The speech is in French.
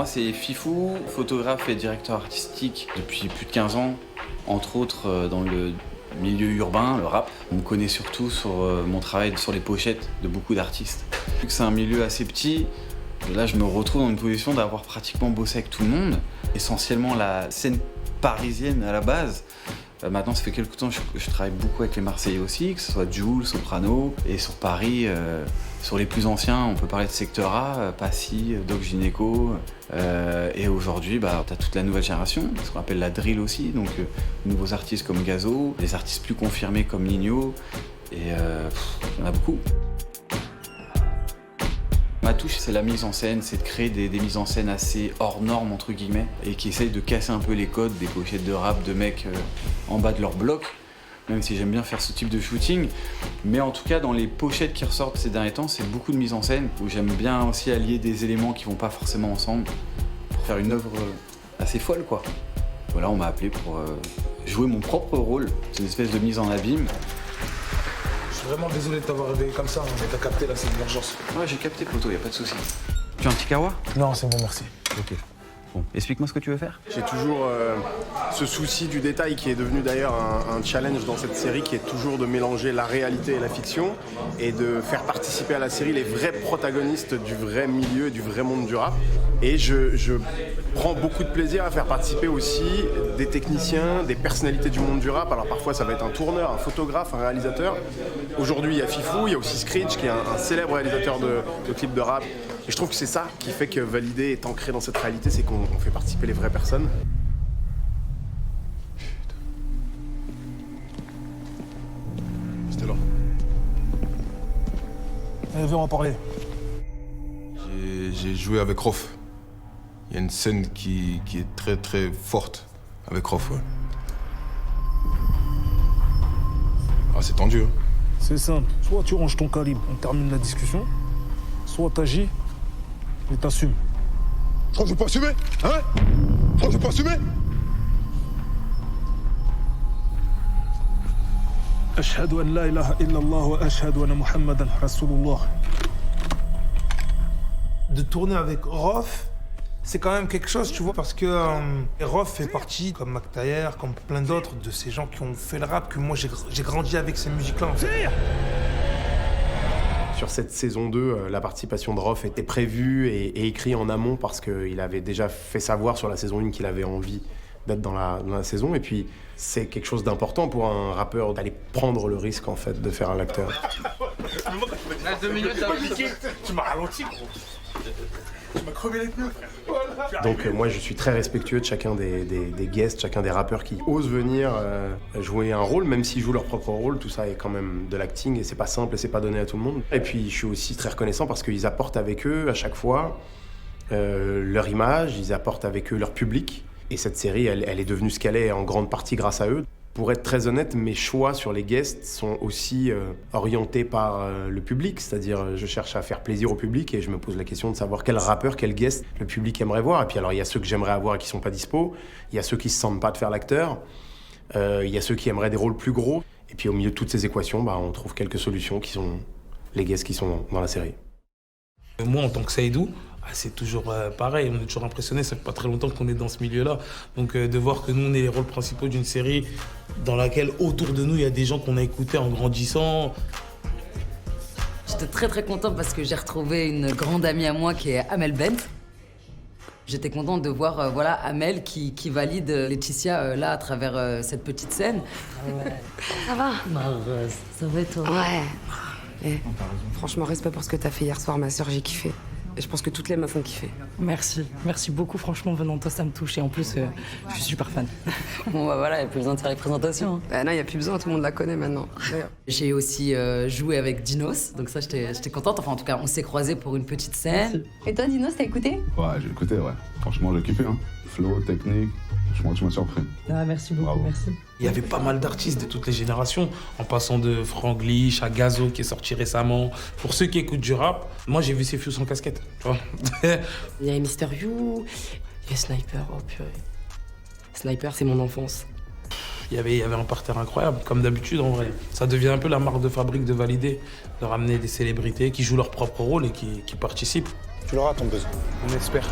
Moi, c'est Fifou, photographe et directeur artistique depuis plus de 15 ans, entre autres dans le milieu urbain, le rap. On me connaît surtout sur mon travail sur les pochettes de beaucoup d'artistes. Vu que c'est un milieu assez petit, là, je me retrouve dans une position d'avoir pratiquement bossé avec tout le monde. Essentiellement la scène parisienne à la base. Maintenant, ça fait quelques temps que je travaille beaucoup avec les Marseillais aussi, que ce soit Jul, Soprano. Et sur Paris, sur les plus anciens, on peut parler de Secteur A, Passy, Doc Gynéco. Et aujourd'hui, t'as toute la nouvelle génération, ce qu'on appelle la drill aussi. Donc, nouveaux artistes comme Gazo, des artistes plus confirmés comme Nino. Et il y en a beaucoup. Ma touche, c'est la mise en scène, c'est de créer des mises en scène assez hors normes, entre guillemets, et qui essayent de casser un peu les codes des pochettes de rap de mecs en bas de leur bloc, même si j'aime bien faire ce type de shooting. Mais en tout cas, dans les pochettes qui ressortent ces derniers temps, c'est beaucoup de mise en scène, où j'aime bien aussi allier des éléments qui vont pas forcément ensemble, pour faire une œuvre assez folle, quoi. Voilà, on m'a appelé pour jouer mon propre rôle, c'est une espèce de mise en abîme. Je suis vraiment désolé de t'avoir réveillé comme ça, mais t'as capté là, c'est une urgence. Ouais, j'ai capté, poto, y a pas de souci. Tu as un petit kawa? Non, c'est bon, merci. Ok. Bon, explique-moi ce que tu veux faire. J'ai toujours ce souci du détail qui est devenu d'ailleurs un challenge dans cette série, qui est toujours de mélanger la réalité et la fiction et de faire participer à la série les vrais protagonistes du vrai milieu, du vrai monde du rap. Et je prends beaucoup de plaisir à faire participer aussi des techniciens, des personnalités du monde du rap. Alors parfois ça va être un tourneur, un photographe, un réalisateur. Aujourd'hui il y a Fifou, il y a aussi Screech qui est un célèbre réalisateur de clips de rap. Et je trouve que c'est ça qui fait que Validé est ancré dans cette réalité, c'est qu'on fait participer les vraies personnes. C'était là. Allez, viens, on va parler. J'ai joué avec Rof. Il y a une scène qui est très très forte avec Rof, ouais. Ah, c'est tendu, hein. C'est simple. Soit tu ranges ton calibre, on termine la discussion, soit t'agis et t'assumes. Je crois que je vais pas assumer, hein? Je crois que je vais pas assumer? Ashhadu an la ilaha illallah wa ashhadu anna Muhammadan Rasulullah. De tourner avec Rof, c'est quand même quelque chose, tu vois, parce que Rof fait partie, comme Mac Taher, comme plein d'autres, de ces gens qui ont fait le rap, que moi j'ai grandi avec ces musiques-là, en fait. Sur cette saison 2, la participation de Rof était prévue et écrite en amont parce qu'il avait déjà fait savoir sur la saison 1 qu'il avait envie d'être dans la saison. Et puis, c'est quelque chose d'important pour un rappeur d'aller prendre le risque, en fait, de faire un acteur. Tu m'as ralenti, gros. Tu m'as crevé les pneus. Donc moi je suis très respectueux de chacun des guests, chacun des rappeurs qui osent venir jouer un rôle, même s'ils jouent leur propre rôle, tout ça est quand même de l'acting et c'est pas simple et c'est pas donné à tout le monde. Et puis je suis aussi très reconnaissant parce qu'ils apportent avec eux à chaque fois leur image, ils apportent avec eux leur public. Et cette série, elle est devenue ce qu'elle est en grande partie grâce à eux. Pour être très honnête, mes choix sur les guests sont aussi orientés par le public, c'est-à-dire je cherche à faire plaisir au public et je me pose la question de savoir quel rappeur, quel guest le public aimerait voir. Et puis alors il y a ceux que j'aimerais avoir et qui sont pas dispo, il y a ceux qui se sentent pas de faire l'acteur, il y a ceux qui aimeraient des rôles plus gros. Et puis au milieu de toutes ces équations, on trouve quelques solutions qui sont les guests qui sont dans la série. Moi en tant que Saïdou, c'est toujours pareil, on est toujours impressionné, ça fait pas très longtemps qu'on est dans ce milieu-là. Donc de voir que nous, on est les rôles principaux d'une série dans laquelle autour de nous, il y a des gens qu'on a écoutés en grandissant. J'étais très très contente parce que j'ai retrouvé une grande amie à moi qui est Amel Bent. J'étais contente de voir voilà, Amel qui valide Laetitia là à travers cette petite scène. Ouais. Ça va? Marreuse, ça va et toi? Ouais. Franchement, respect pour ce que t'as fait hier soir, ma sœur, j'ai kiffé. Et je pense que toutes les meufs ont kiffé. Merci beaucoup, franchement, venant de toi, ça me touche. Et en plus, je suis super fan. Bon bah voilà, il n'y a plus besoin de faire les présentations. Hein. Bah non, il n'y a plus besoin, tout le monde la connaît maintenant. J'ai aussi joué avec Dinos, donc ça j'étais contente. Enfin en tout cas, on s'est croisés pour une petite scène. Merci. Et toi, Dinos, t'as écouté? Ouais, j'ai écouté, ouais. Franchement, j'ai kiffé, hein. Flow, technique, franchement, tu m'as surpris. Ah, merci beaucoup, bravo. merci. Il y avait pas mal d'artistes de toutes les générations, en passant de Franglish à Gazo qui est sorti récemment. Pour ceux qui écoutent du rap, moi j'ai vu ses fous sans casquette, tu vois. Il y a Mister You, il y a Sniper, oh purée. Sniper, c'est mon enfance. Il y avait un parterre incroyable, comme d'habitude en vrai. Ça devient un peu la marque de fabrique de Validé, de ramener des célébrités qui jouent leur propre rôle et qui participent. Tu l'auras ton buzz, on espère.